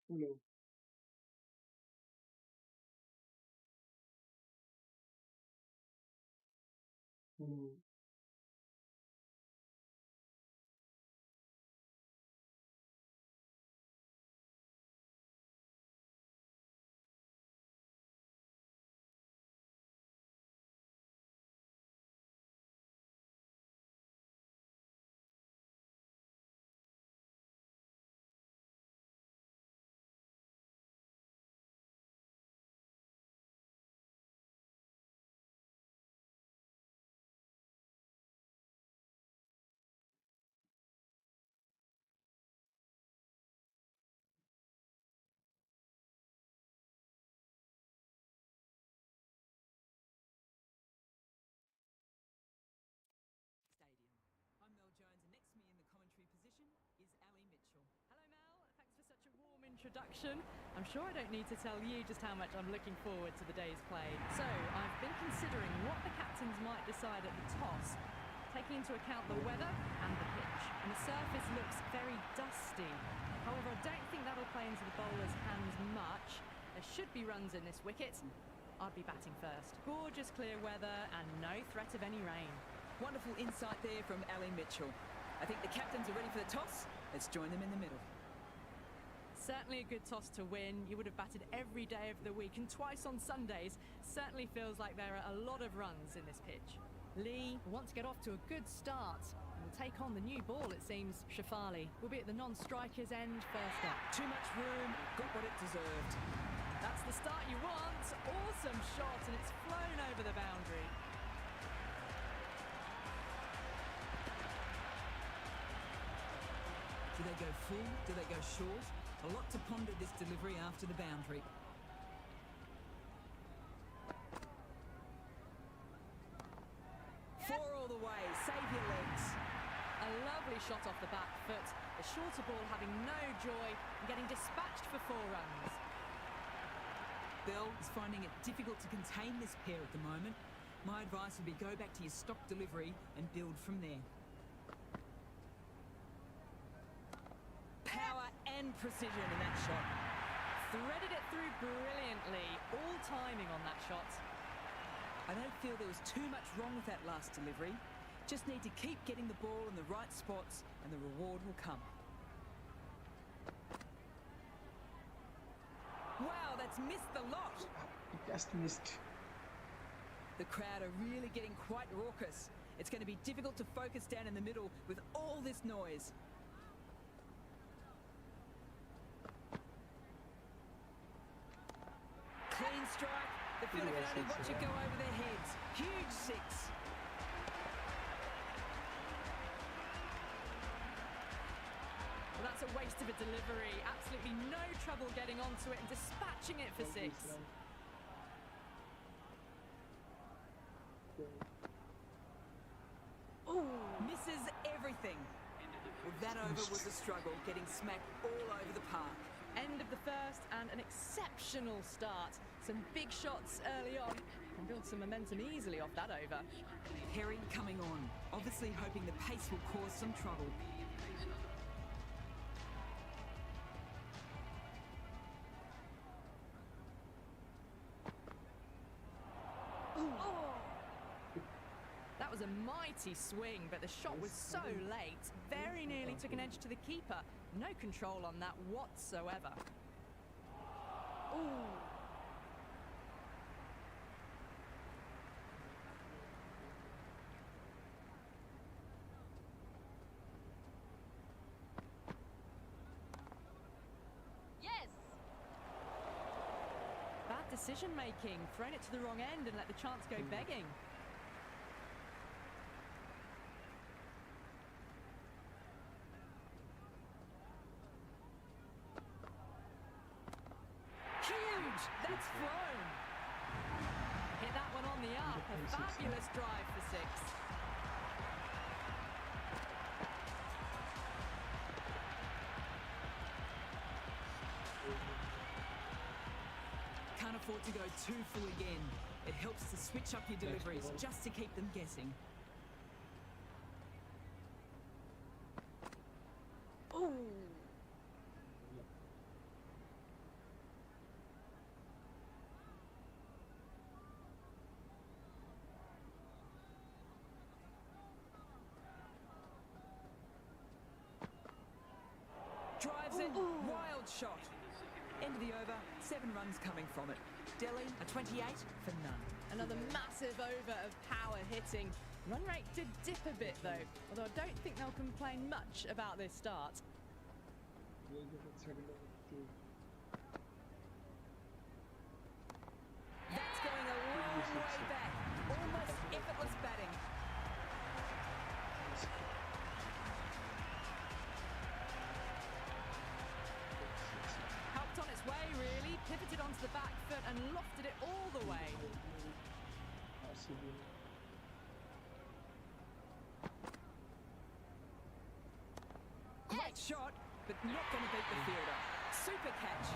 Hello. Hello. Stadium. I'm Mel Jones, and next to me in the commentary position is Ali Mitchell. Hello Mel, thanks for such a warm introduction. I'm sure I don't need to tell you just how much I'm looking forward to the day's play. So, I've been considering what the captains might decide at the toss, taking into account the weather and the pitch. And the surface looks very dusty. However, I don't think that'll play into the bowlers' hands much. There should be runs in this wicket. I'd be batting first. Gorgeous clear weather and no threat of any rain. Wonderful insight there from Ali Mitchell. I think the captains are ready for the toss. Let's join them in the middle. Certainly a good toss to win. You would have batted every day of the week and twice on Sundays. Certainly feels like there are a lot of runs in this pitch. Lee wants to get off to a good start and will take on the new ball, it seems. Shafali will be at the non-striker's end first up. Too much room, got what it deserved. That's the start you want. Awesome shot, and it's flown over the boundary. Do they go full? Do they go short? A lot to ponder this delivery after the boundary. Four all the way, save your legs. A lovely shot off the back foot. The shorter ball having no joy and getting dispatched for 4 runs. Bell is finding it difficult to contain this pair at the moment. My advice would be go back to your stock delivery and build from there. Power and precision in that shot. Threaded it through brilliantly. All timing on that shot. I don't feel there was too much wrong with that last delivery. Just need to keep getting the ball in the right spots and the reward will come. Wow, that's missed the lot. It just missed. The crowd are really getting quite raucous. It's going to be difficult to focus down in the middle with all this noise. Clean strike. The fielder can only watch it go over their heads. Huge 6. Well, that's a waste of a delivery. Absolutely no trouble getting onto it and dispatching it for 6. Ooh, misses everything. Well, that over was a struggle, getting smacked all over the park. End of the first and an exceptional start. Some big shots early on and build some momentum easily off that over. Perry coming on, obviously hoping the pace will cause some trouble. That was a mighty swing, but the shot was so late. Very nearly took an edge to the keeper. No control on that whatsoever. Ooh. Yes! Bad decision making. Thrown it to the wrong end and let the chance go begging. That's flown. Hit that one on the up. A fabulous drive for 6. Can't afford to go too full again. It helps to switch up your deliveries just to keep them guessing. Ooh. it. Wild shot. End of the over, 7 runs coming from it. Delhi, a 28 for none. Another massive over of power hitting. Run rate did dip a bit though, although I don't think they'll complain much about this start. That's going a long way back. Almost effortless batting. Helped on its way really, pivoted onto the back foot and lofted it all the way. RCB. Great shot, but not going to beat the fielder. Super catch.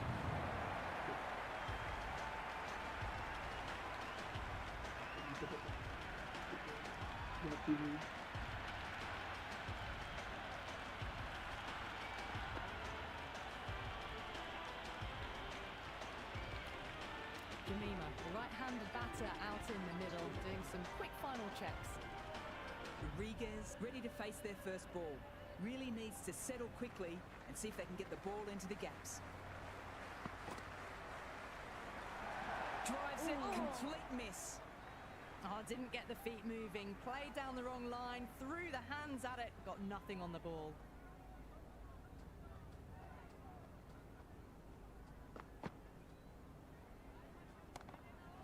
Jemima, the right-handed batter out in the middle, doing some quick final checks. Rodriguez ready to face their first ball. Really needs to settle quickly and see if they can get the ball into the gaps. Drives it, complete miss. Oh, didn't get the feet moving, played down the wrong line, threw the hands at it, got nothing on the ball.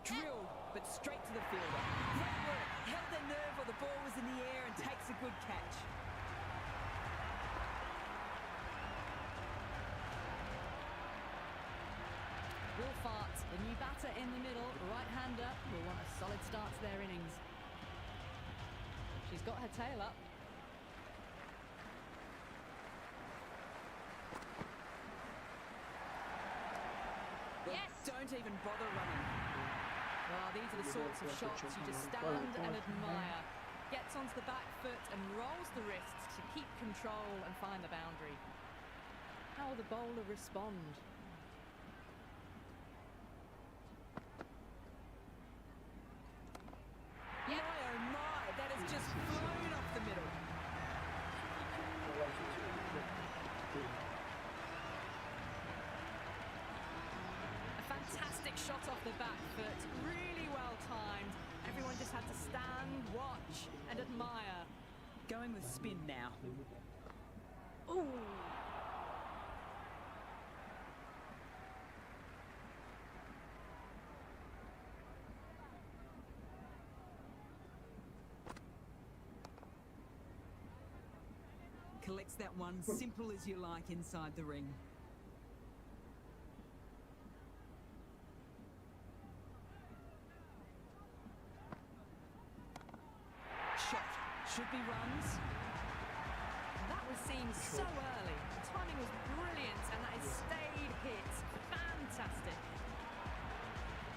Drilled, but straight to the fielder. Great work, held their nerve while the ball was in the air and takes a good catch. Will Fart, the new batter in the middle, right-hander, will want a solid start to their innings. She's got her tail up. Yes! Don't even bother running. Well, these are the sorts of shots you just stand and admire. Gets onto the back foot and rolls the wrists to keep control and find the boundary. How will the bowler respond? My oh my, that has just flown off the middle. A fantastic shot off the back foot, really well timed. Everyone just had to stand, watch and admire. Going with spin now. Ooh. Collects that one, simple as you like, inside the ring. Shot. Should be runs. That was seen so early. The timing was brilliant and that is stayed hit. Fantastic.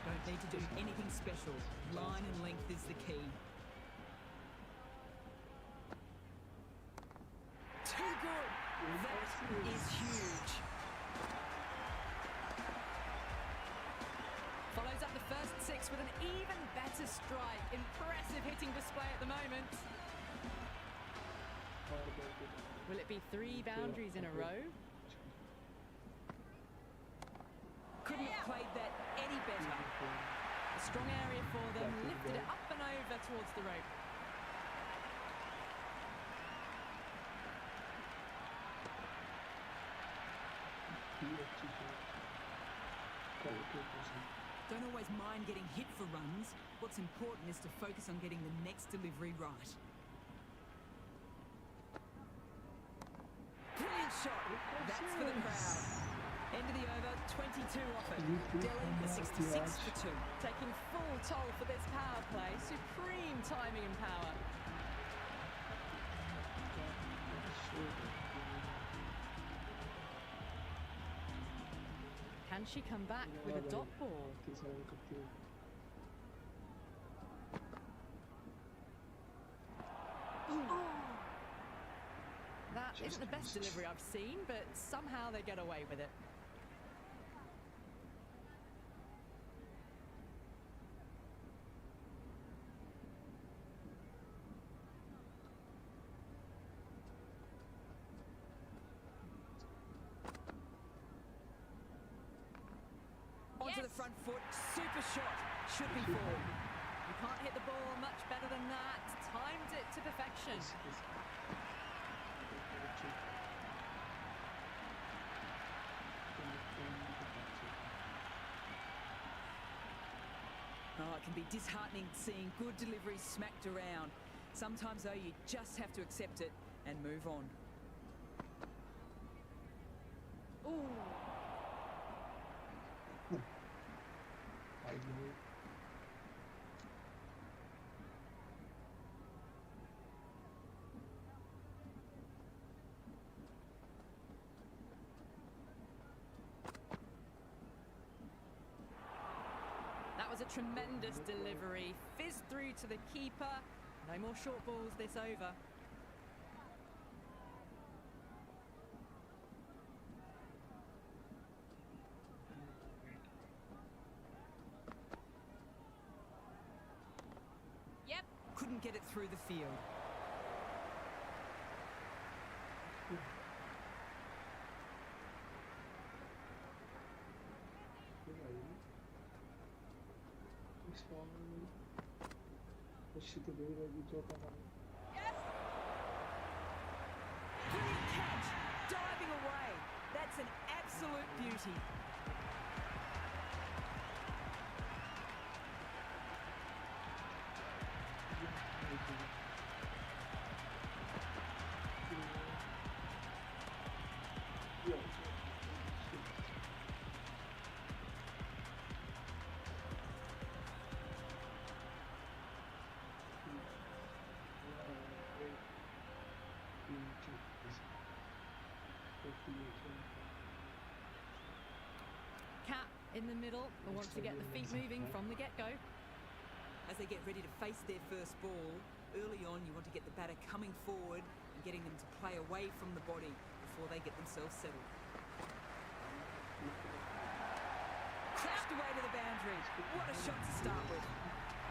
Don't need to do anything special. Line and length is the key. Too good. That is huge. Follows up the first 6 with an even better strike. Impressive hitting display at the moment. Will it be 3 boundaries in a row? Couldn't have played that any better. A strong area for them. Lifted it up and over towards the rope. Don't always mind getting hit for runs. What's important is to focus on getting the next delivery right. Brilliant shot. That's for the crowd. End of the over, 22 off it. Delhi, a 66 for 2. Taking full toll for this power play. Supreme timing and power. Can she come back with a dot ball? That isn't the best delivery I've seen, but somehow they get away with it. onto the front foot. Super shot. Should be four. You can't hit the ball much better than that. Timed it to perfection. Oh, it can be disheartening seeing good deliveries smacked around. Sometimes, though, you just have to accept it and move on. Ooh. That was a tremendous delivery. Fizzed through to the keeper. No more short balls this over. Yep. Couldn't get it through the field. Brilliant catch, diving away. That's an absolute beauty. Cat in the middle, who wants to get the feet moving from the get-go. As they get ready to face their first ball, early on you want to get the batter coming forward and getting them to play away from the body before they get themselves settled. Crashed away to the boundary. What a shot to start with.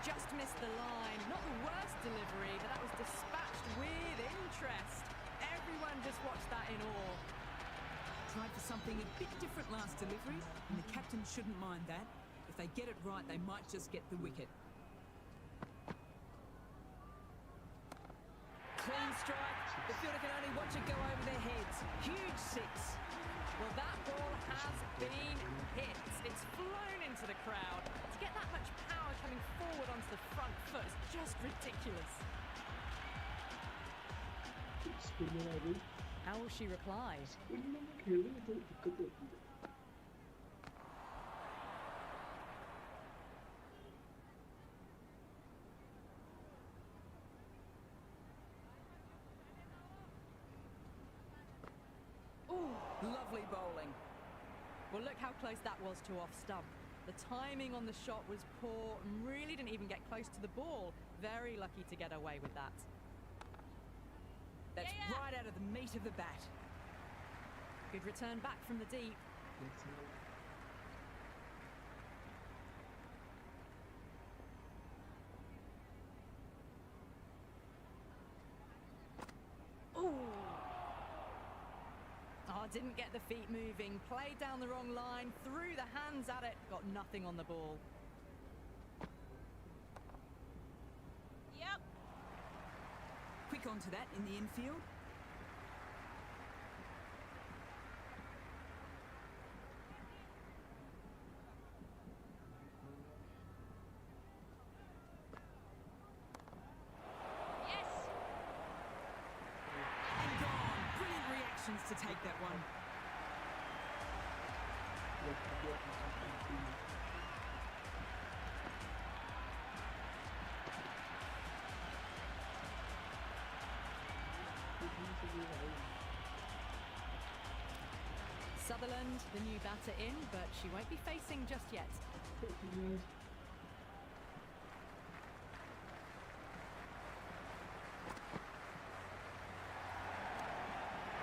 Just missed the line. Not the worst delivery, but that was dispatched with interest. Everyone just watched that in awe. Tried for something a bit different last delivery, and the captain shouldn't mind that. If they get it right, they might just get the wicket. Clean strike. The fielder can only watch it go over their heads. Huge six. Well, that ball has been hit. It's flown into the crowd. To get that much power coming forward onto the front foot is just ridiculous. How will she reply? Lovely bowling. Well, look how close that was to off stump. The timing on the shot was poor and really didn't even get close to the ball. Very lucky to get away with that. That's right out of the meat of the bat. Good return back from the deep. Didn't get the feet moving, played down the wrong line, threw the hands at it, got nothing on the ball. Yep. Quick onto that in the infield. To take that one. Sutherland, the new batter in, but she won't be facing just yet.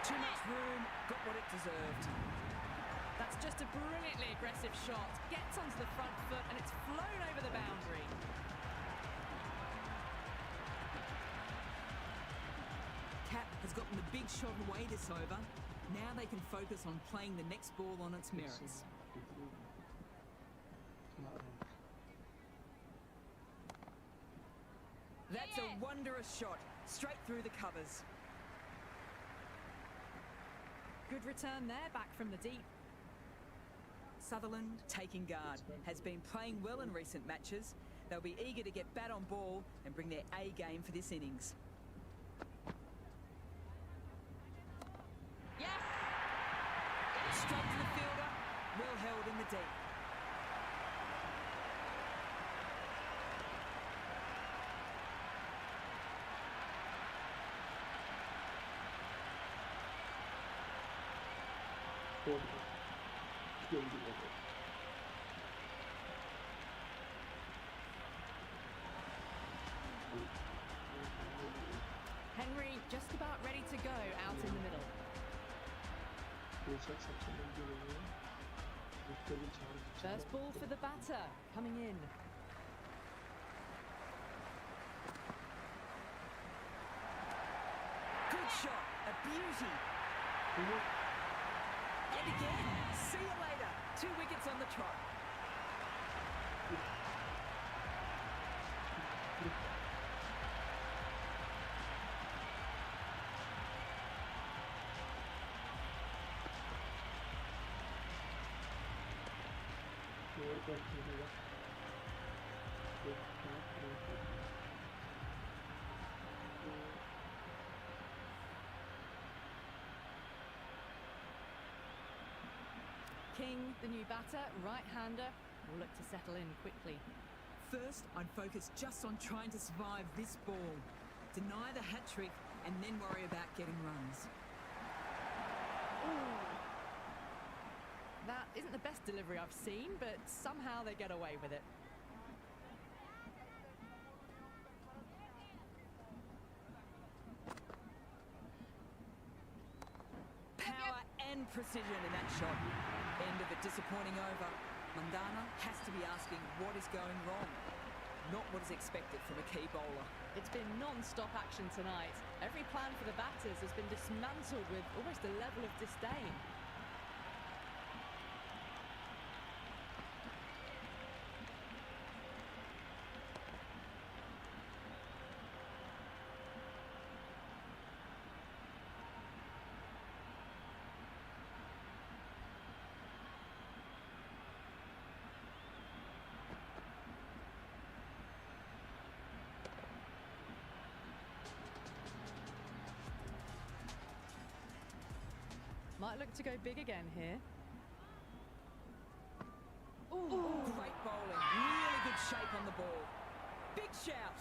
Too much room, got what it deserved. That's just a brilliantly aggressive shot. Gets onto the front foot and it's flown over the boundary. Cat has gotten the big shot away this over. Now they can focus on playing the next ball on its merits. Thunderous shot, straight through the covers. Good return there, back from the deep. Sutherland taking guard, has been playing well in recent matches. They'll be eager to get bat on ball and bring their A game for this innings. Yes! Straight to the fielder, well held in the deep. Henry just about ready to go out in the middle. First ball for the batter, coming in. Good shot, a beauty. And again, see you later. 2 wickets on the trot. King, the new batter, right-hander, will look to settle in quickly. First, I'd focus just on trying to survive this ball. Deny the hat-trick and then worry about getting runs. That isn't the best delivery I've seen, but somehow they get away with it. Power and precision in that shot. End of a disappointing over. Mandana has to be asking what is going wrong, not what is expected from a key bowler. It's been non-stop action tonight. Every plan for the batters has been dismantled with almost a level of disdain. Might look to go big again here. Ooh, great bowling. Really good shape on the ball. Big shout.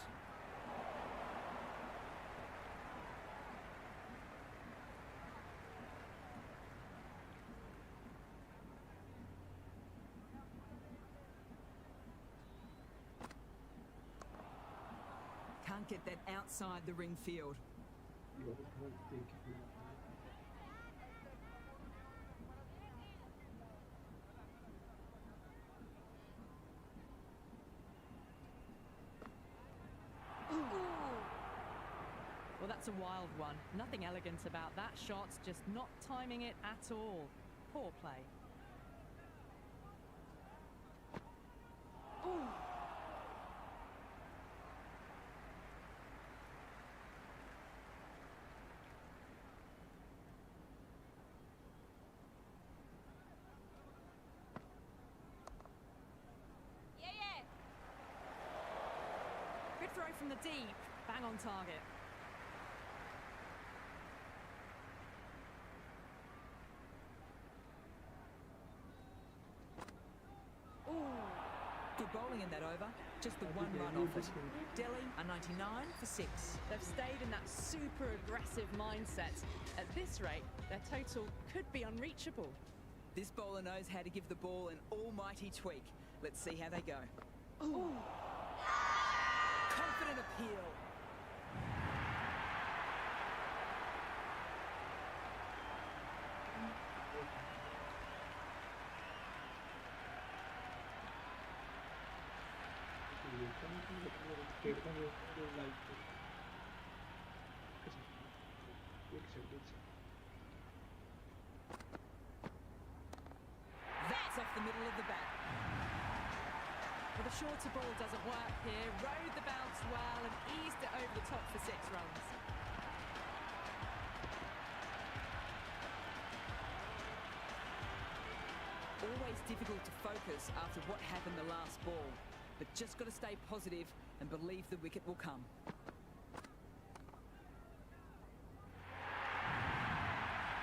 Can't get that outside the ring field. Well, that's a wild one. Nothing elegant about that shot, just not timing it at all. Poor play. Good throw from the deep. Bang on target. Good bowling in that over. Just the one run off it. Delhi are 99 for 6. They've stayed in that super aggressive mindset. At this rate, their total could be unreachable. This bowler knows how to give the ball an almighty tweak. Let's see how they go. Confident appeal. That's off the middle of the bat. Well, the shorter ball doesn't work here. Rode the bounce well and eased it over the top for 6 runs. Always difficult to focus after what happened the last ball, but just got to stay positive and believe the wicket will come.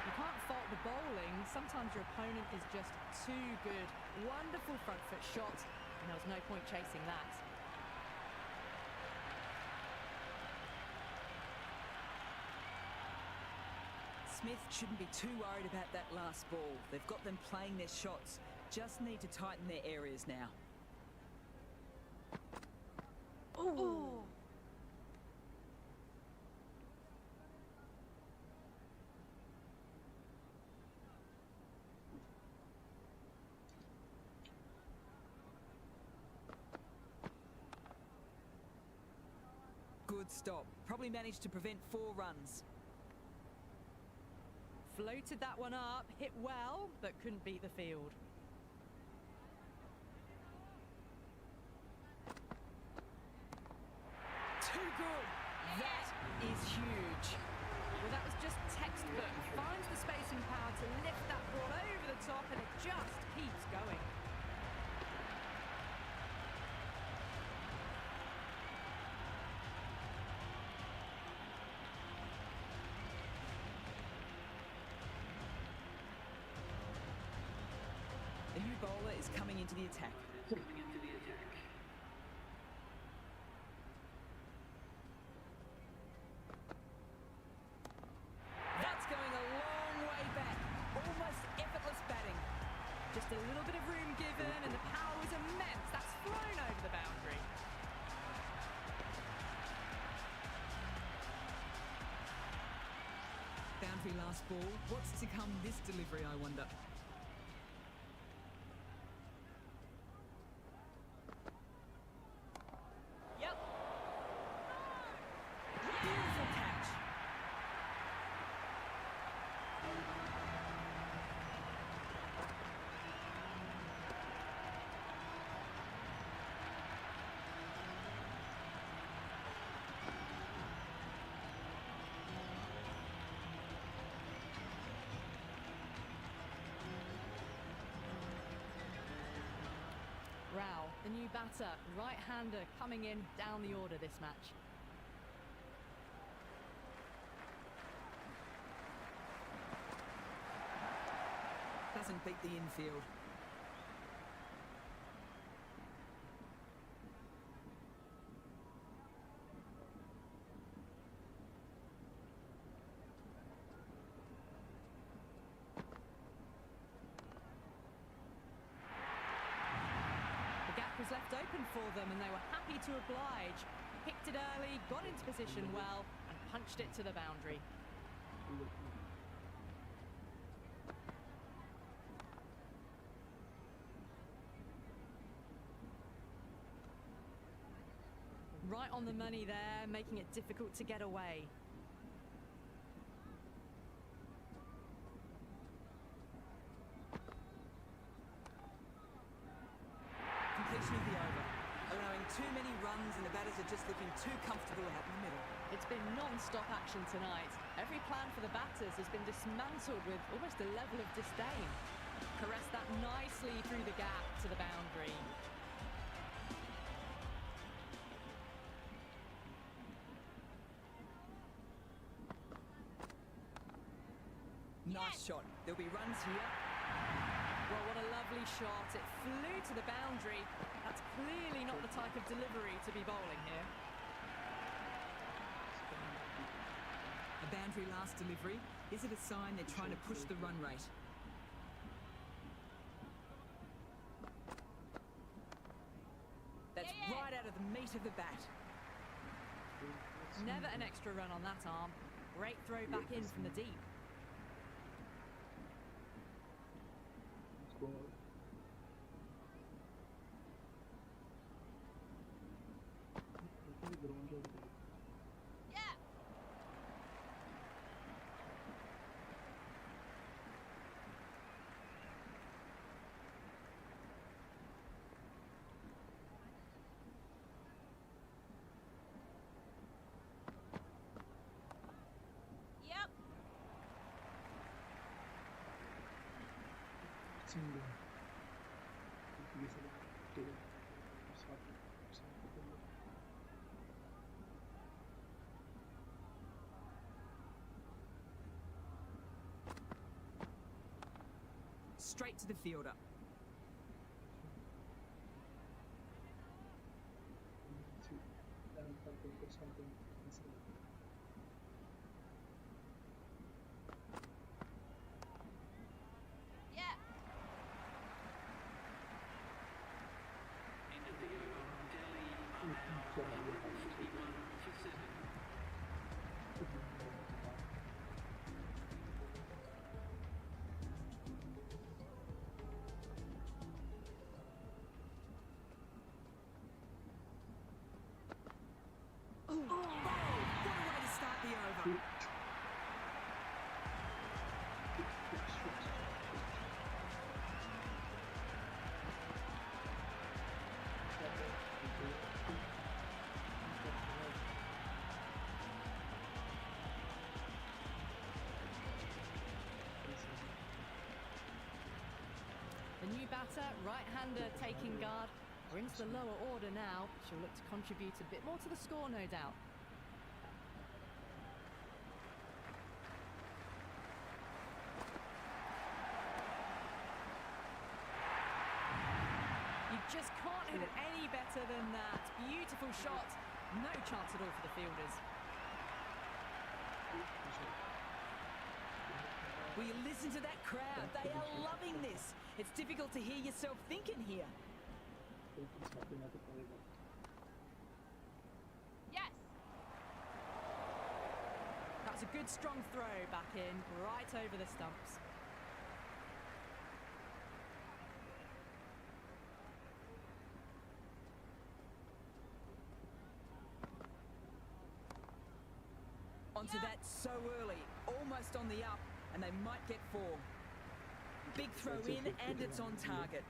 You can't fault the bowling. Sometimes your opponent is just too good. Wonderful front foot shot, and there was no point chasing that. Smith shouldn't be too worried about that last ball. They've got them playing their shots. Just need to tighten their areas now. Ooh. Good stop. Probably managed to prevent 4 runs. Floated that one up, hit well, but couldn't beat the field. Too good. That is huge. Well, that was just textbook. Finds the spacing power to lift that ball over the top, and it just keeps going. The new bowler is coming into the attack. That's going a long way back. Almost effortless batting. Just a little bit of room given, and the power was immense. That's flown over the boundary. Boundary last ball. What's to come this delivery, I wonder? Yep. Beautiful catch. Rao, the new batter, right-hander coming in down the order this match. Doesn't beat the infield. The gap was left open for them, and they were happy to oblige. Picked it early, got into position well, and punched it to the boundary. Right on the money there, making it difficult to get away. Completion of the over. Allowing too many runs and the batters are just looking too comfortable out in the middle. It's been non-stop action tonight. Every plan for the batters has been dismantled with almost a level of disdain. Caressed that nicely through the gap to the boundary. Nice shot. There'll be runs here. Well, what a lovely shot. It flew to the boundary. That's clearly not the type of delivery to be bowling here. A boundary last delivery. Is it a sign they're trying to push the run rate? That's right out of the meat of the bat. Never an extra run on that arm. Great throw back in from the deep. single. Straight to the fielder. Yeah. Oh, what a way to start the over. The new batter, right-hander taking guard. We're into the lower order now. She'll look to contribute a bit more to the score, no doubt. You just can't hit it any better than that. Beautiful shot. No chance at all for the fielders. Will you listen to that crowd? They are loving this. It's difficult to hear yourself thinking here. Yes! That's a good strong throw back in, right over the stumps. Onto that so early, almost on the up, and they might get 4. Big throw in, and it's on target.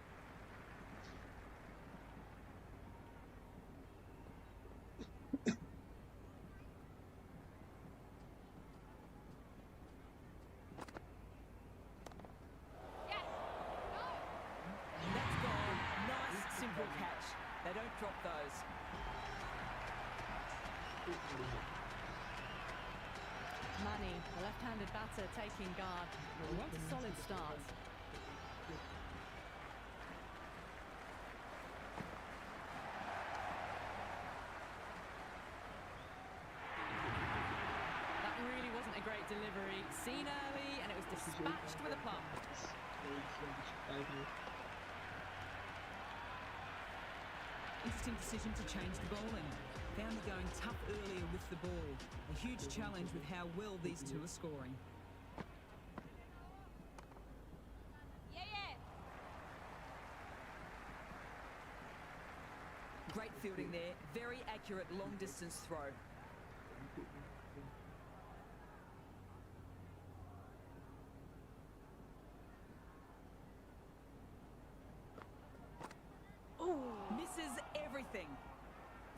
That's gone. Nice, simple catch. They don't drop those. Money, the left-handed batter taking guard. We want a solid start. That really wasn't a great delivery. Seen early, and it was dispatched with a pump. Interesting decision to change the bowling. Found her going tough earlier with the ball. A huge challenge with how well these two are scoring. Great fielding there. Very accurate long distance throw. Misses everything.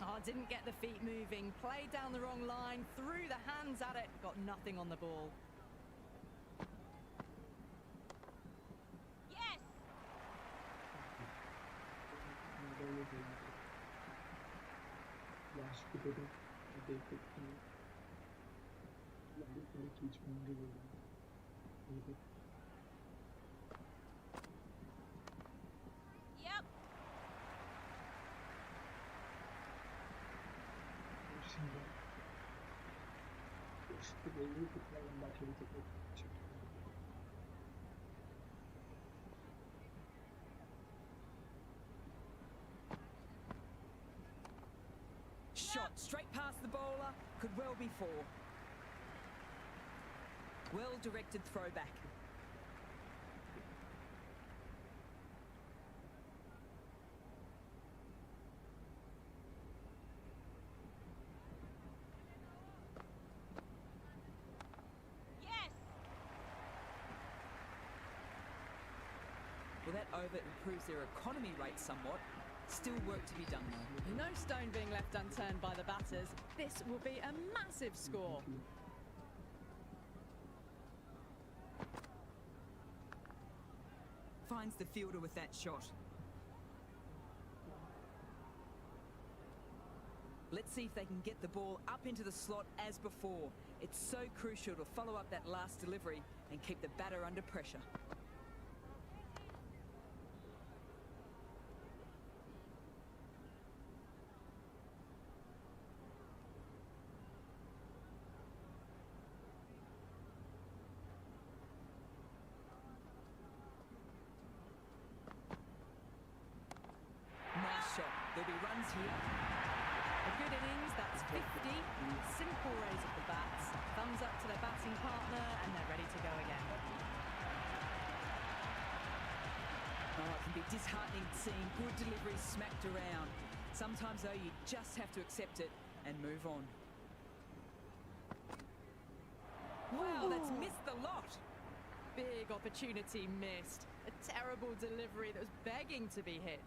Oh, didn't get the feet moving. Played down the wrong line. Threw the hands at it. Got nothing on the ball. Yes! Yep. Shot straight past the bowler. Could well be 4. Well directed throwback. Well, that over improves their economy rate somewhat. Still work to be done though. No stone being left unturned by the batters. This will be a massive score. Finds the fielder with that shot. Let's see if they can get the ball up into the slot as before. It's so crucial to follow up that last delivery and keep the batter under pressure. Nice shot. There'll be runs here. A good innings, that's 50. Simple raise of the bats. Thumbs up to their batting partner, and they're ready to go again. Oh, it can be disheartening seeing good deliveries smacked around. Sometimes, though, you just have to accept it and move on. Wow, that's missed the lot. Big opportunity missed. A terrible delivery that was begging to be hit.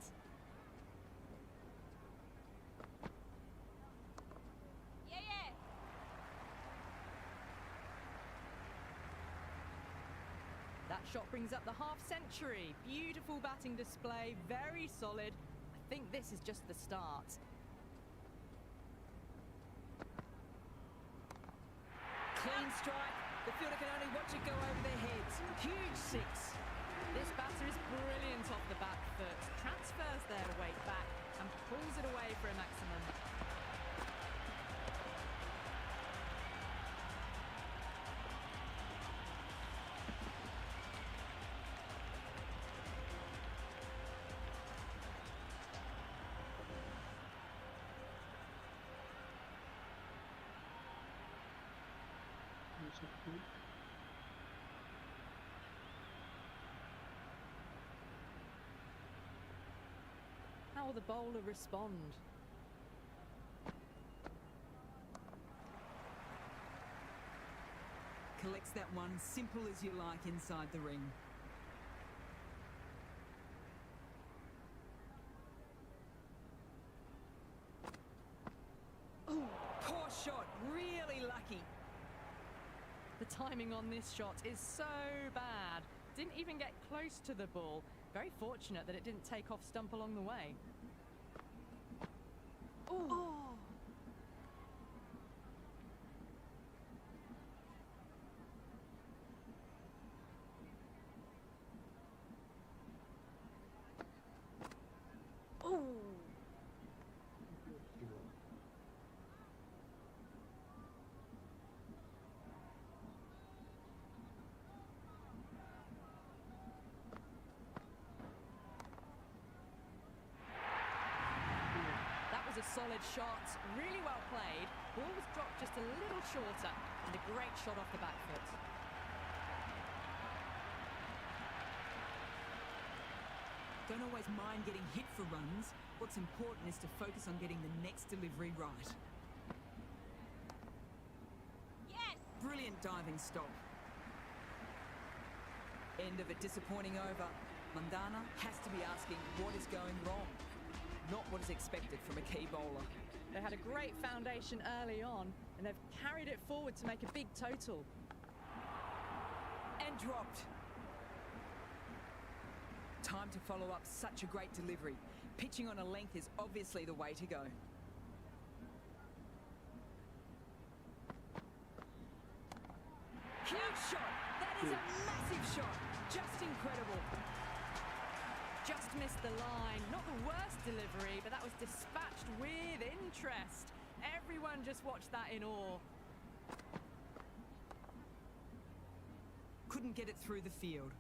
That shot brings up the half-century. Beautiful batting display, very solid. I think this is just the start. Clean strike. The fielder can only watch it go over their heads. Huge six. This batter is brilliant off the back foot. Transfers their weight back and pulls it away for a maximum. How will the bowler respond? Collects that one, simple as you like, inside the ring. Ooh, poor shot, really lucky. The timing on this shot is so bad. Didn't even get close to the ball. Very fortunate that it didn't take off stump along the way. Ooh. Oh. A solid shot, really well played. Ball was dropped just a little shorter, and a great shot off the back foot. Don't always mind getting hit for runs. What's important is to focus on getting the next delivery right. Yes! Brilliant diving stop. End of a disappointing over. Mandana has to be asking what is going wrong. Not what is expected from a key bowler. They had a great foundation early on, and they've carried it forward to make a big total. And dropped. Time to follow up such a great delivery. Pitching on a length is obviously the way to go. Huge shot! That is a massive shot! Just incredible. Just missed the line. Not the worst delivery, but that was dispatched with interest. Everyone just watched that in awe. Couldn't get it through the field.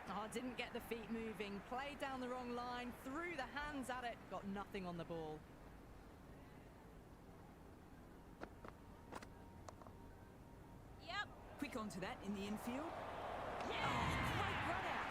Oh, didn't get the feet moving. Played down the wrong line, threw the hands at it, got nothing on the ball. Yep. Quick onto that in the infield. Yeah! Oh, great run out.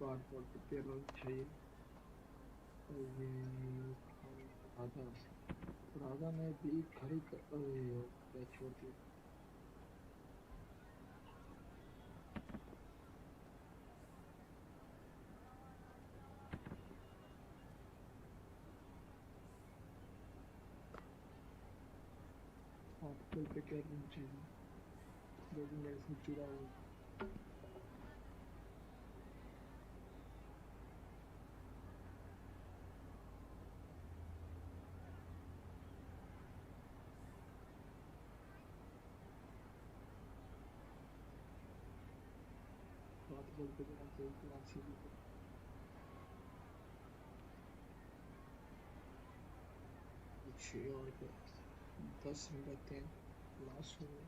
Bar ball पे 13 run चाहिए। और ये राधा ने भी खड़ी catch छोड़ दी। Ball पे 13 run चाहिए, लेकिन मेरे से चुरा हुआ। बॉल पे देना चाहिए RCB को। और 10 रन रहते हैं last over.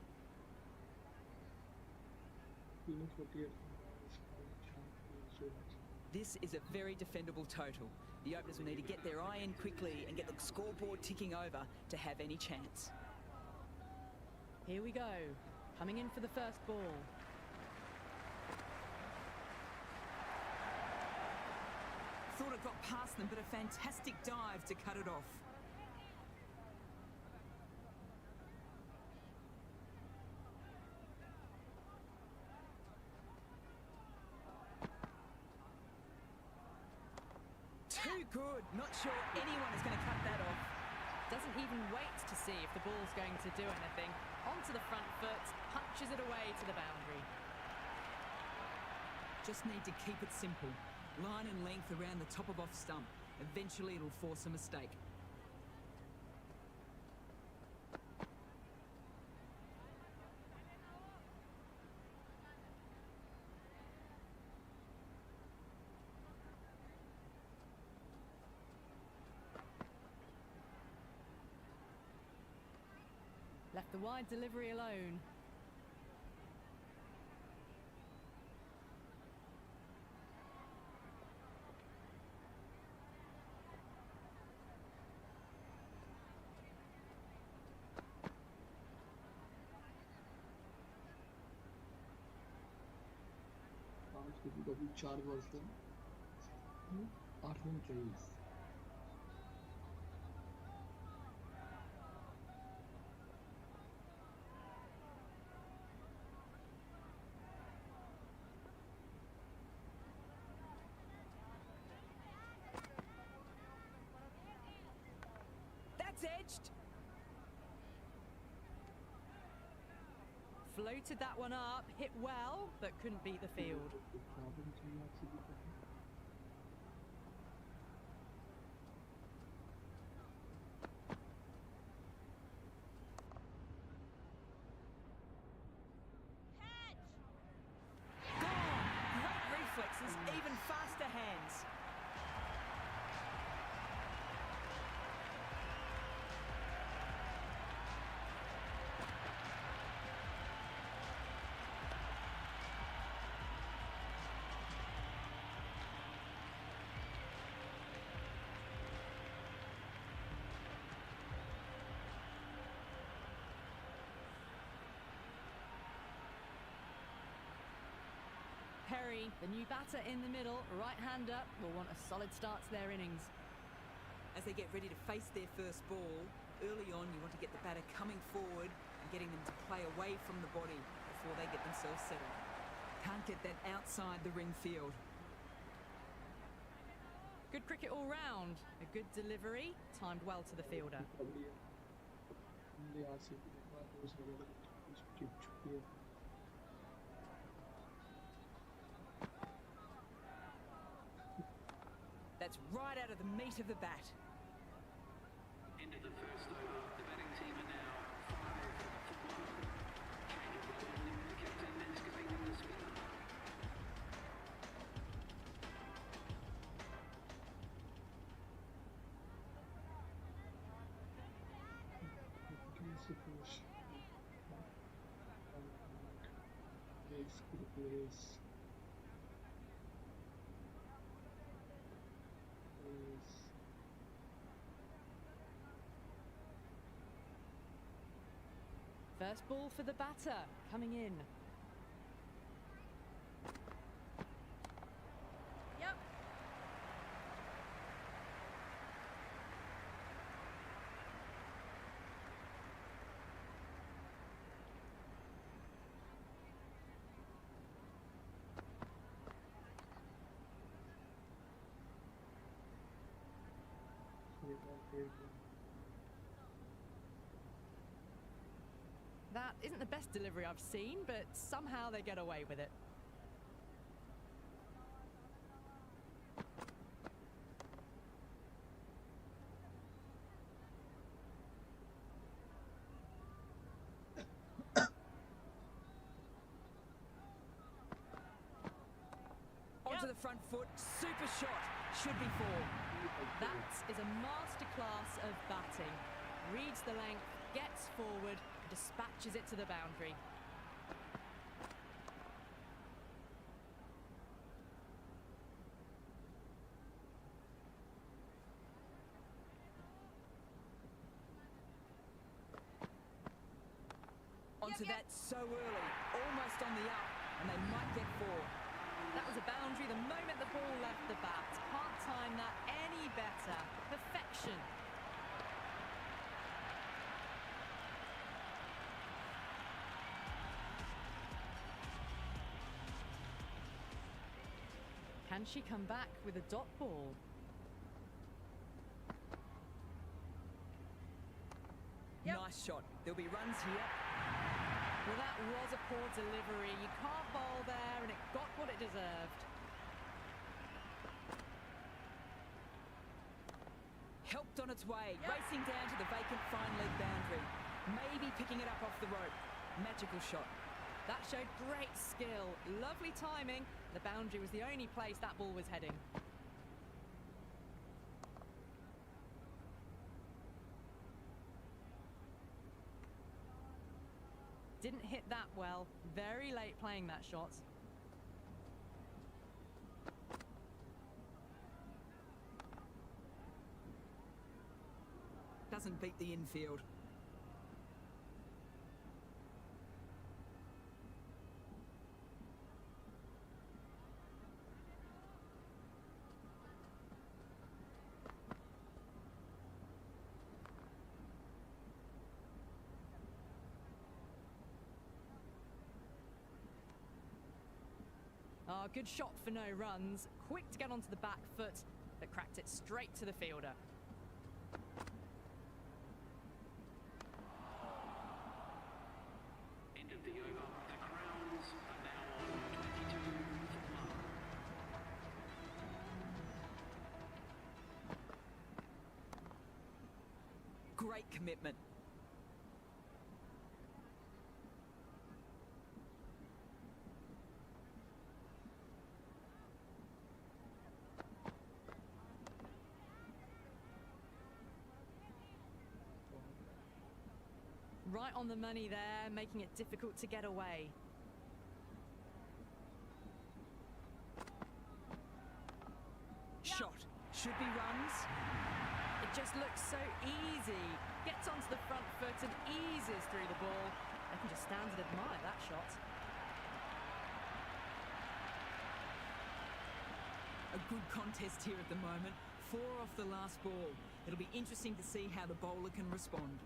348 This is a very defendable total. The openers will need to get their eye in quickly and get the scoreboard ticking over to have any chance. Here we go. Coming in for the first ball. Thought it got past them, but a fantastic dive to cut it off. Too good. Not sure anyone is going to cut that off. Doesn't even wait to see if the ball's going to do anything. Onto the front foot, punches it away to the boundary. Just need to keep it simple. Line and length around the top of off stump. Eventually it'll force a mistake. Left the wide delivery alone. RCB को भी 4 ball से 8 run चाहिए। That's edged. Floated that one up, hit well, but couldn't beat the field. Gone. Great reflexes, even faster hands. Perry, the new batter in the middle, right-hander, will want a solid start to their innings. As they get ready to face their first ball, early on you want to get the batter coming forward and getting them to play away from the body before they get themselves settled. Can't get that outside the ring field. Good cricket all round. A good delivery, timed well to the fielder. That's right out of the meat of the bat. End of the first over. The batting team are now 5 for 1. Change of bowling. The captain escalating the spinner. First ball for the batter, coming in. That isn't the best delivery I've seen, but somehow they get away with it. Onto the front foot, super shot, should be four. That is a masterclass of batting. Reads the length, gets forward, dispatches it to the boundary. Onto that so early, almost on the up, and they might get four. That was a boundary the moment the ball left the bat. Can't time that any better. Perfection. Can she come back with a dot ball? Nice shot. There'll be runs here. Well, that was a poor delivery. You can't bowl there, and it got what it deserved. Helped on its way, racing down to the vacant fine leg boundary. Maybe picking it up off the rope. Magical shot. That showed great skill. Lovely timing. The boundary was the only place that ball was heading. Didn't hit that well. Very late playing that shot. Doesn't beat the infield. Oh, good shot for no runs. Quick to get onto the back foot, but cracked it straight to the fielder. End of the over. The Crowns are now on 22 for 1. Great commitment. Right on the money there, making it difficult to get away. Shot. Should be runs. It just looks so easy. Gets onto the front foot and eases through the ball. They can just stand and admire that shot. A good contest here at the moment. 4 off the last ball. It'll be interesting to see how the bowler can respond.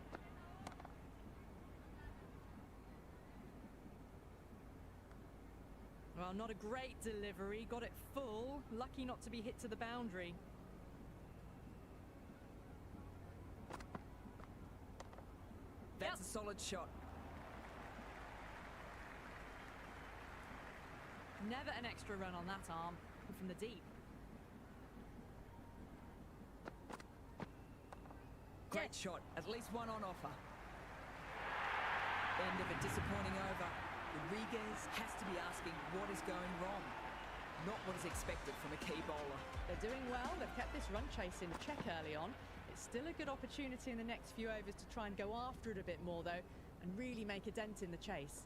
Well, not a great delivery. Got it full. Lucky not to be hit to the boundary. That's a solid shot. Never an extra run on that arm. From the deep. Great shot. At least one on offer. End of a disappointing over. Rodriguez has to be asking what is going wrong. Not what is expected from a key bowler. They're doing well. They've kept this run chase in check early on. It's still a good opportunity in the next few overs to try and go after it a bit more, though, and really make a dent in the chase.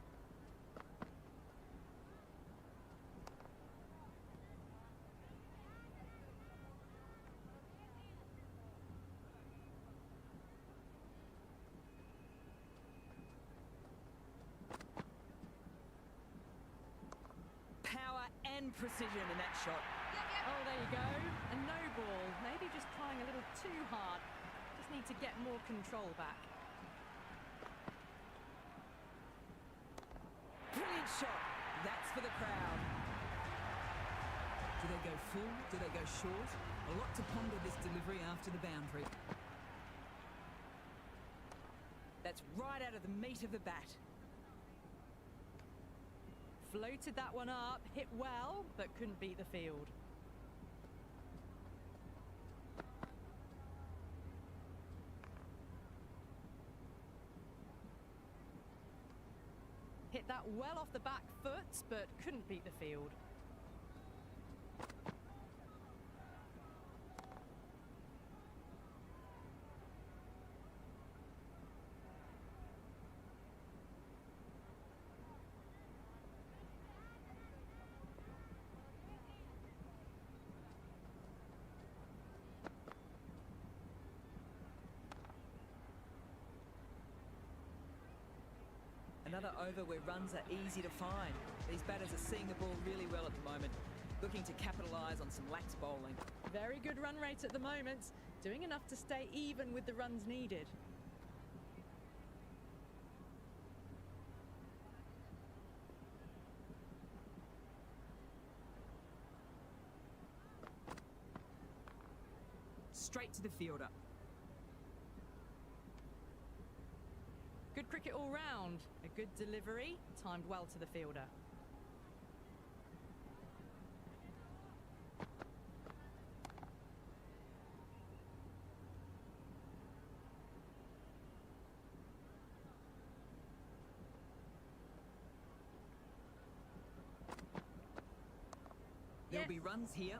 And precision in that shot. Oh, there you go. A no ball. Maybe just trying a little too hard. Just need to get more control back. Brilliant shot. That's for the crowd. Do they go full? Do they go short? A lot to ponder this delivery after the boundary. right out of the meat of the bat. Floated that one up, hit well, but couldn't beat the field. Hit that well off the back foot, but couldn't beat the field. Another over where runs are easy to find. These batters are seeing the ball really well at the moment, looking to capitalise on some lax bowling. Very good run rate at the moment, doing enough to stay even with the runs needed. Straight to the fielder. Good cricket all round. A good delivery, timed well to the fielder. There'll be runs here.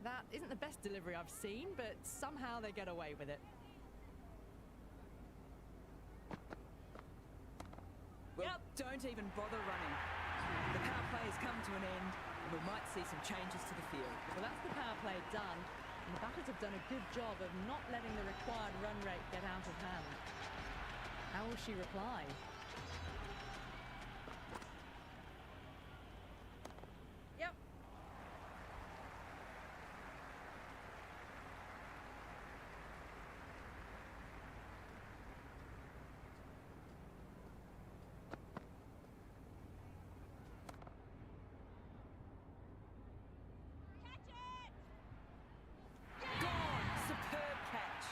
That isn't the best delivery I've seen, but somehow they get away with it. Well, don't even bother running. The power play has come to an end, and we might see some changes to the field. Well, that's the power play done, and the batters have done a good job of not letting the required run rate get out of hand. How will she reply? Yep. Gone! Superb catch.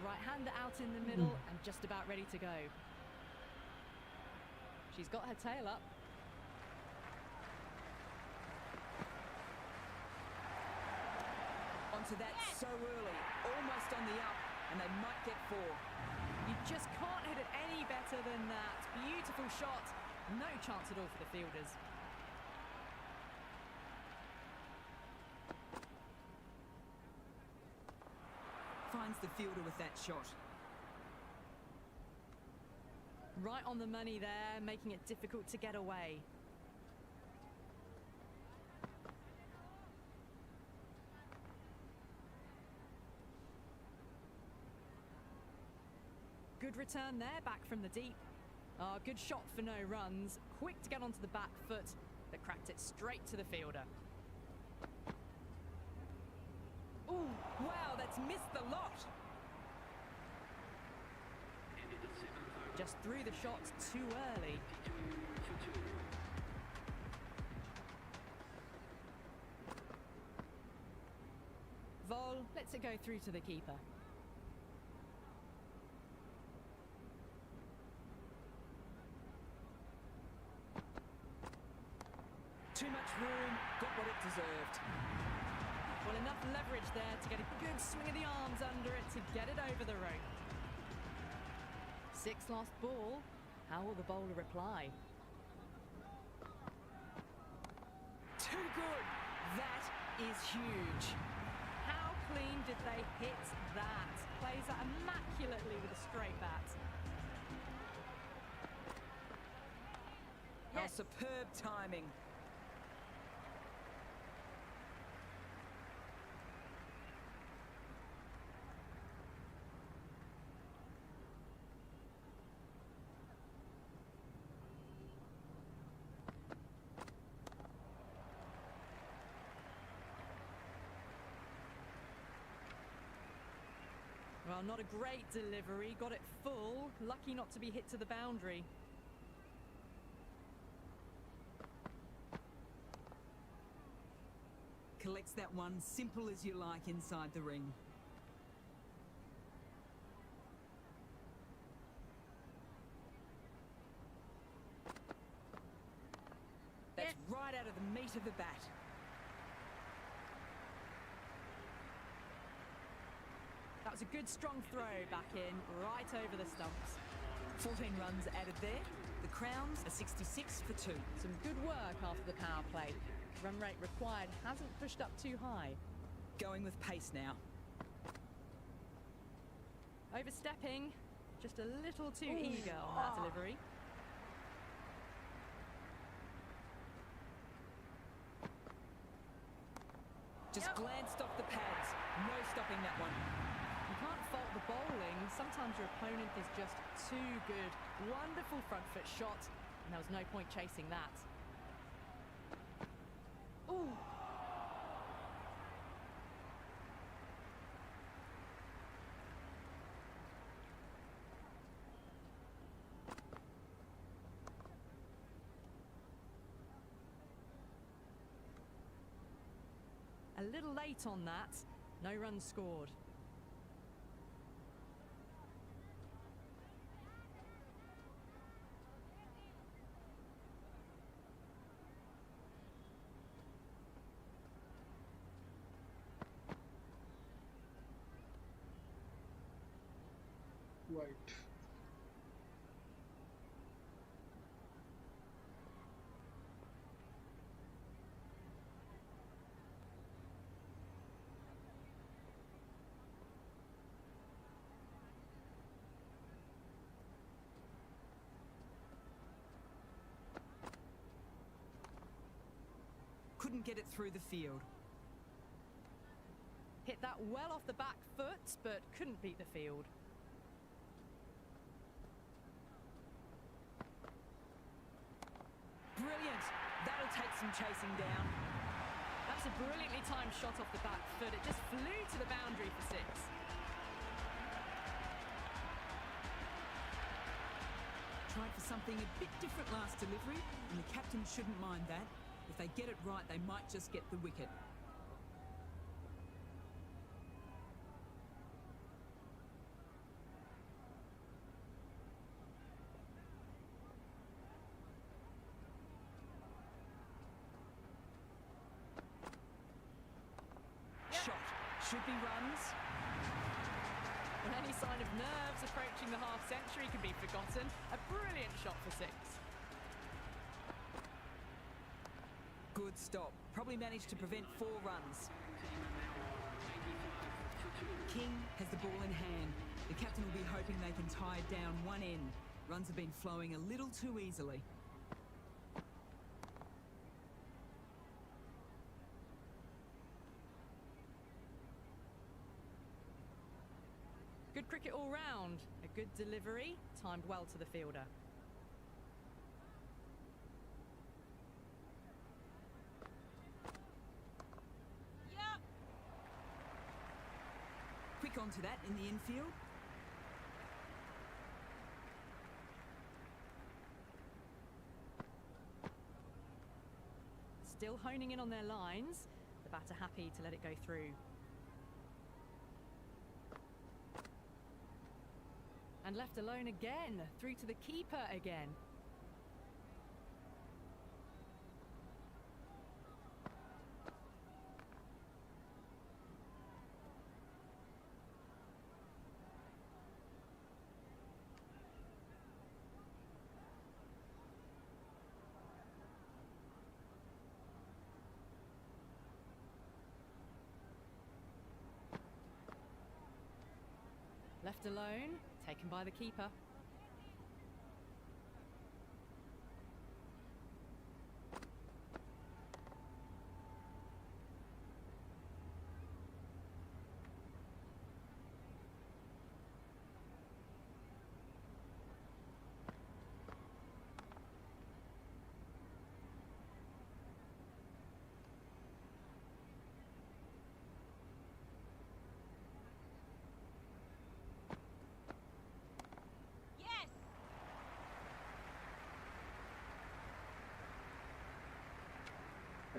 The right hander out in the middle and just about ready to go. She's got her tail up. Onto that so early, almost on the up, and they might get four. You just can't hit it any better than that. Beautiful shot. No chance at all for the fielders. Finds the fielder with that shot. Right on the money there, making it difficult to get away. Good return there, back from the deep. Good shot for no runs. Quick to get onto the back foot, but cracked it straight to the fielder. Ooh, wow, that's missed the lot. Into the seventh over. Just threw the shots too early. 52 for 2. Vol lets it go through to the keeper. Too much room, got what it deserved. Well, enough leverage there to get a good swing of the arms under it to get it over the rope. 6 lost ball. How will the bowler reply? Too good. That is huge. How clean did they hit that? that immaculately with a straight bat. Oh, superb timing. Well, not a great delivery. Got it full. Lucky not to be hit to the boundary. Collects that one, simple as you like, inside the ring. That's right out of the meat of the bat. That was a good strong throw back in, right over the stumps. 14 runs added there. The Crowns are 66 for 2. Some good work after the power play. Run rate required hasn't pushed up too high. Going with pace now. Overstepping, just a little too eager on that delivery. Just glanced off the pads. No stopping that one. You can't fault the bowling. Sometimes your opponent is just too good. Wonderful front foot shot, and there was no point chasing that. Ooh. A little late on that. No runs scored. Right. Couldn't get it through the field. Hit that well off the back foot, but couldn't beat the field. Brilliant. That'll take some chasing down. That's a brilliantly timed shot off the back foot. It just flew to the boundary for 6. Tried for something a bit different last delivery, and the captain shouldn't mind that. If they get it right, they might just get the wicket. Shot. Should be runs. Well, any sign of nerves approaching the half-century can be forgotten. A brilliant shot for 6. Good stop. Probably managed to prevent 4 runs. King has the ball in hand. The captain will be hoping they can tie it down one end. Runs have been flowing a little too easily. Good cricket all round. A good delivery, timed well to the fielder. Quick onto that in the infield. Still honing in on their lines. The batter happy to let it go through. And left alone again, through to the keeper again. Left alone, taken by the keeper.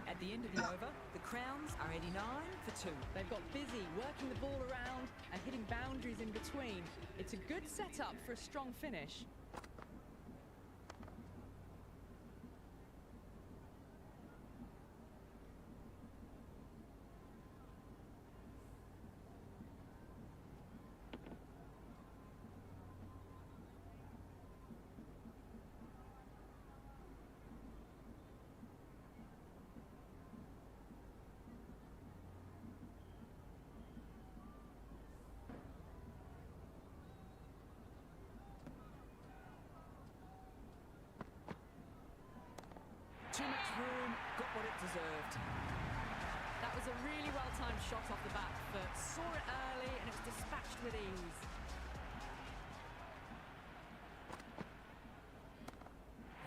At the end of the over, the Crowns are 89 for 2. They've got busy working the ball around and hitting boundaries in between. It's a good setup for a strong finish. Too much room, got what it deserved. That was a really well-timed shot off the back foot. Saw it early and it was dispatched with ease.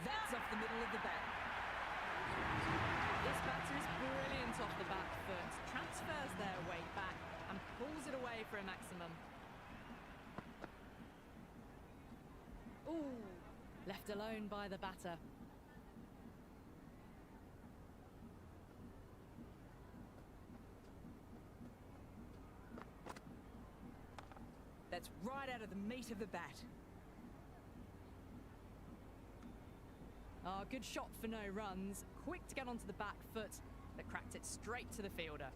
That's off the middle of the bat. This batter is brilliant off the back foot. Transfers their weight back and pulls it away for a maximum. Ooh, left alone by the batter. That's right out of the meat of the bat. Ah, good shot for no runs. Quick to get onto the back foot, but cracked it straight to the fielder.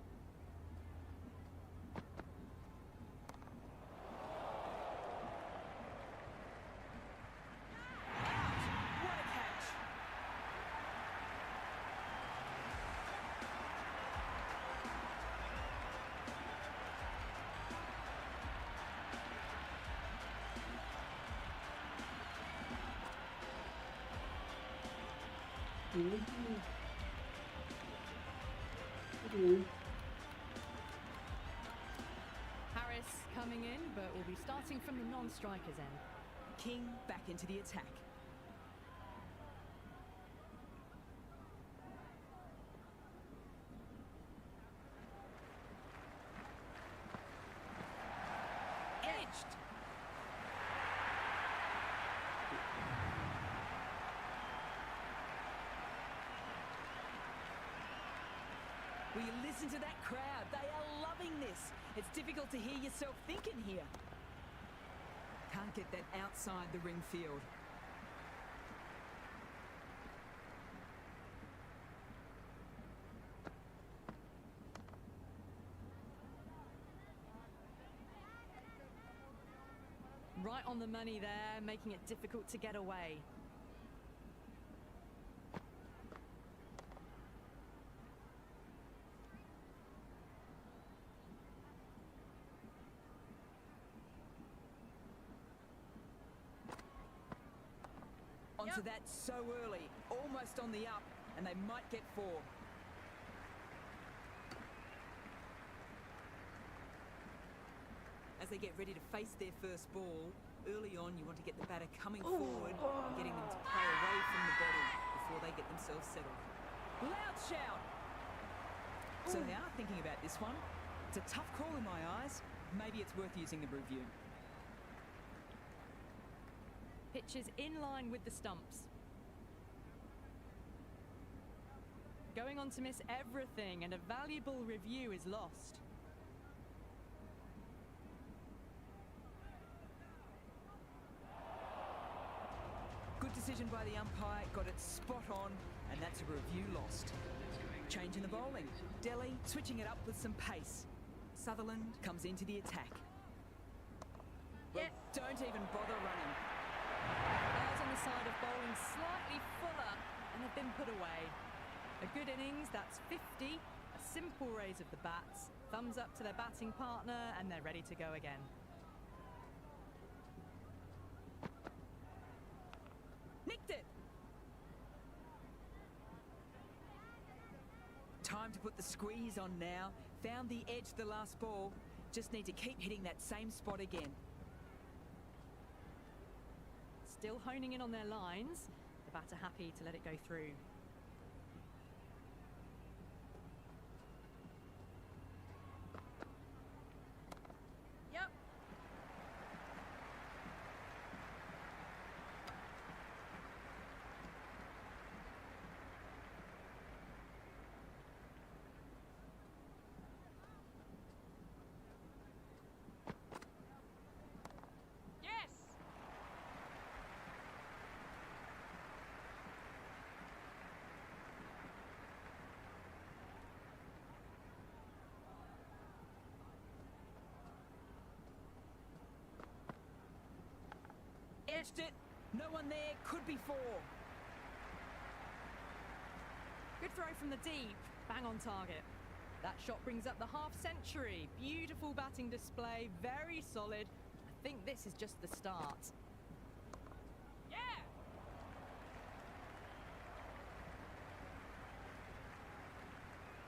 What a catch! Harris coming in, but will be starting from the non-strikers end. King back into the attack. Edged! Will you listen to that crowd? They are loving this. It's difficult to hear yourself thinking here. Can't get that outside the ring field. Right on the money there, making it difficult to get away. Onto that so early, almost on the up, and they might get 4. As they get ready to face their first ball, early on you want to get the batter coming forward and getting them to play away from the body before they get themselves settled. Loud shout! So they are thinking about this one. It's a tough call in my eyes. Maybe it's worth using the review. Pitch is in line with the stumps. Going on to miss everything, and a valuable review is lost. Good decision by the umpire, got it spot on, and that's a review lost. Changing the bowling. Delhi switching it up with some pace. Sutherland comes into the attack. Well, don't even bother running. Players on the side of bowling slightly fuller and have been put away. A good innings, that's 50. A simple raise of the bats. Thumbs up to their batting partner and they're ready to go again. Time to put the squeeze on now. Found the edge the last ball. Just need to keep hitting that same spot again. Still honing in on their lines. The batter happy to let it go through. Yep. Yes. Edged it. No one there. Could be four. Good throw from the deep. Bang on target. That shot brings up the half century. Beautiful batting display. Very solid. I think this is just the start. Yeah!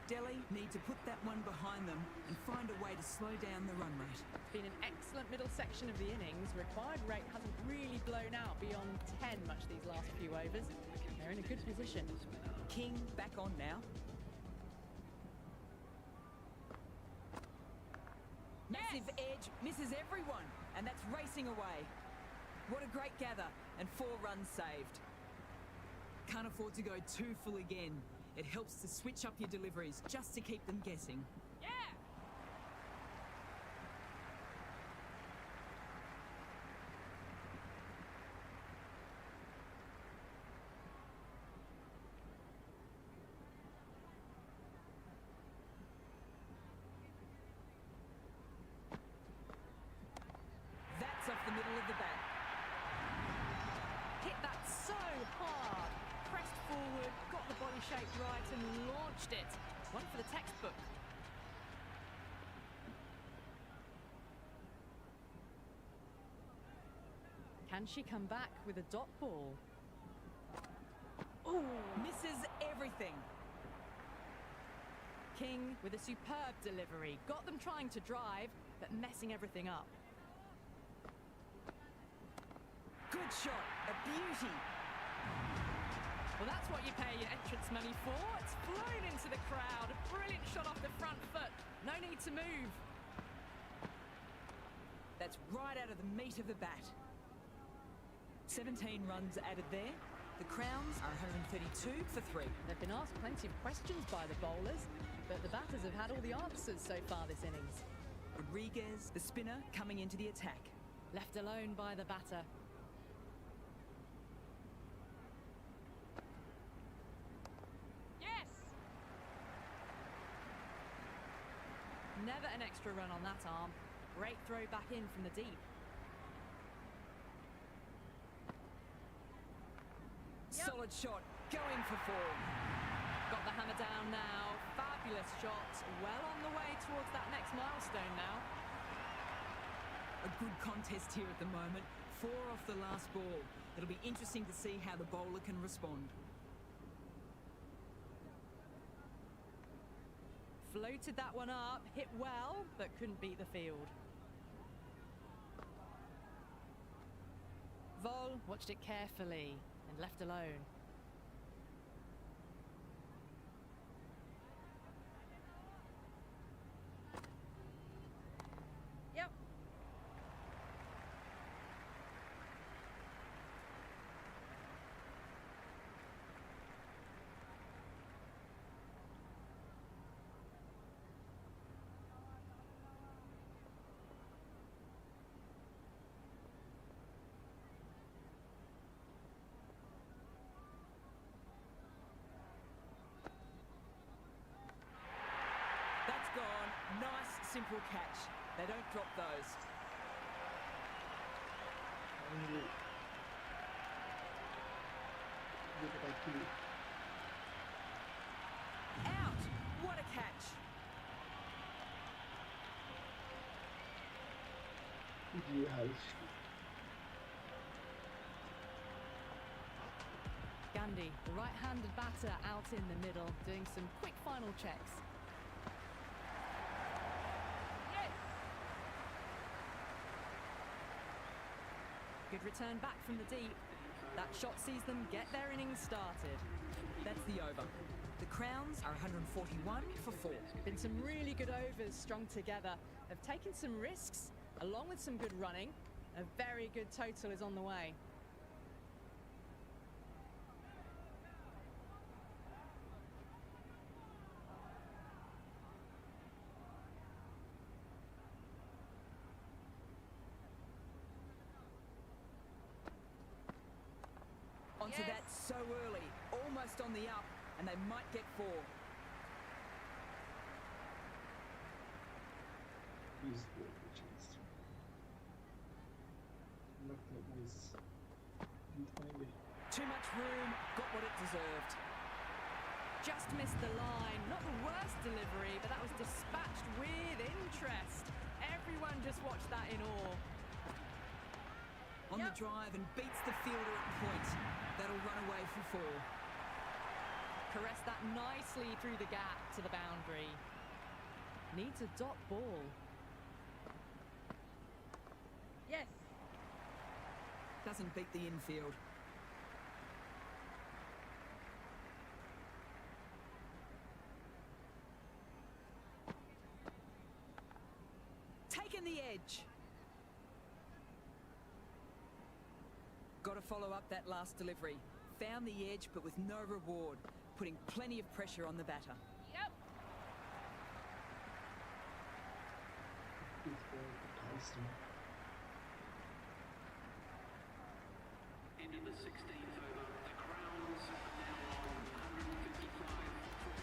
Delhi need to put that one behind them and find a way to slow down the run rate. It's been an excellent middle section of the innings. Required rate hasn't really blown out beyond 10 much these last few overs. They're in a good position. King back on now. Massive edge, misses everyone, and that's racing away. What a great gather, and 4 runs saved. Can't afford to go too full again. It helps to switch up your deliveries just to keep them guessing. Yeah! That's off the middle of the bat. Hit that so hard. Pressed forward, got the body shape right and launched it. One for the textbook. Can she come back with a dot ball? Ooh, misses everything. King with a superb delivery. Got them trying to drive, but messing everything up. Good shot, a beauty. Well, that's what you pay your entrance money for. It's flown into the crowd. A brilliant shot off the front foot. No need to move. That's right out of the meat of the bat. 17 runs added there. The Crowns are 132 for 3. They've been asked plenty of questions by the bowlers, but the batters have had all the answers so far this innings. Rodriguez, the spinner, coming into the attack. Left alone by the batter. Yes! Never an extra run on that arm. Great throw back in from the deep. Yep. Solid shot, going for 4. Got the hammer down now. Fabulous shot. Well on the way towards that next milestone now. A good contest here at the moment. 4 off the last ball. It'll be interesting to see how the bowler can respond. Floated that one up, hit well, but couldn't beat the field. Vol watched it carefully and left alone. Yep. That's gone. Nice, simple catch. They don't drop those. Out! What a catch! Gun handy. The right-handed batter out in the middle, doing some quick final checks. Good return back from the deep. That shot sees them get their innings started. That's the over. The Crowns are 141 for 4. Been some really good overs strung together. Have taken some risks, along with some good running. A very good total is on the way. Onto that so early, almost on the up, and they might get 4. Please go to chance. Luck is you find it. Too much room, got what it deserved. Just missed the line. Not the worst delivery, but that was dispatched with interest. Everyone just watched that in awe. On the drive and beats the fielder at point. That'll run away for 4. Caressed that nicely through the gap to the boundary. Needs a dot ball. Yes. Doesn't beat the infield. Taken the edge. Got to follow up that last delivery. Found the edge, but with no reward, putting plenty of pressure on the batter. Yep. Please go to Tyson. Into the 16th over. The Crowns are now on 155 for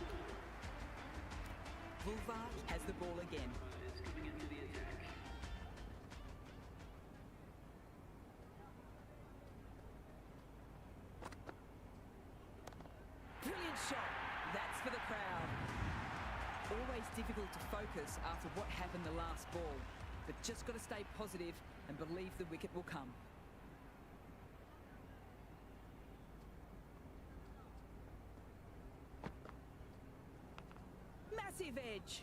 4. Boulevard has the ball again. Is coming into the attack. Brilliant shot. That's for the crowd. Always difficult to focus after what happened the last ball, but just got to stay positive and believe the wicket will come. Massive edge.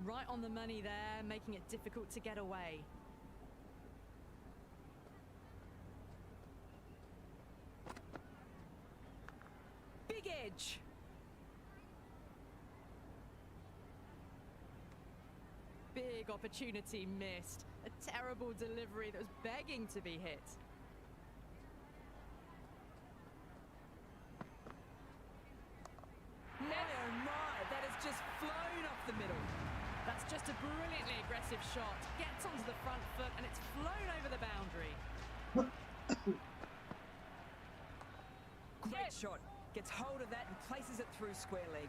Right on the money there, making it difficult to get away. Big edge. Big opportunity missed. A terrible delivery that was begging to be hit. My oh my, that has just flown off the middle. That's just a brilliantly aggressive shot. Gets onto the front foot and it's flown over the boundary. Great shot. Gets hold of that and places it through square leg.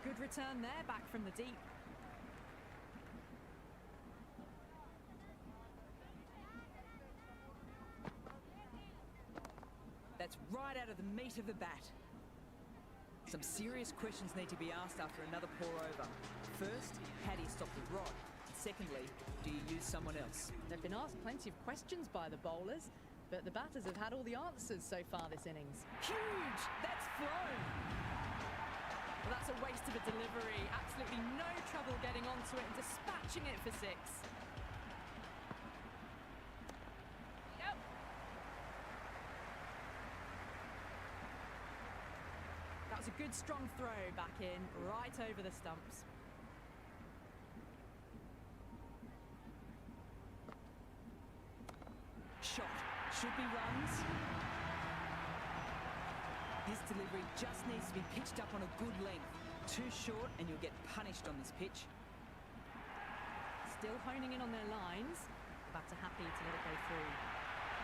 Good return there, back from the deep. That's right out of the meat of the bat. Some serious questions need to be asked after another pour over. First, how do you stop the rod? Secondly, do you use someone else? They've been asked plenty of questions by the bowlers, but the batters have had all the answers so far this innings. Huge! That's flown! Well, that's a waste of a delivery. Absolutely no trouble getting onto it and dispatching it for 6. Yep. That was a good strong throw back in, right over the stumps. Shot. Should be runs. This delivery just needs to be pitched up on a good length. Too short and you'll get punished on this pitch. Still honing in on their lines. The batter happy to let it go through.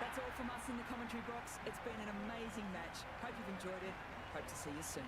That's all from us in the commentary box. It's been an amazing match. Hope you've enjoyed it. Hope to see you soon.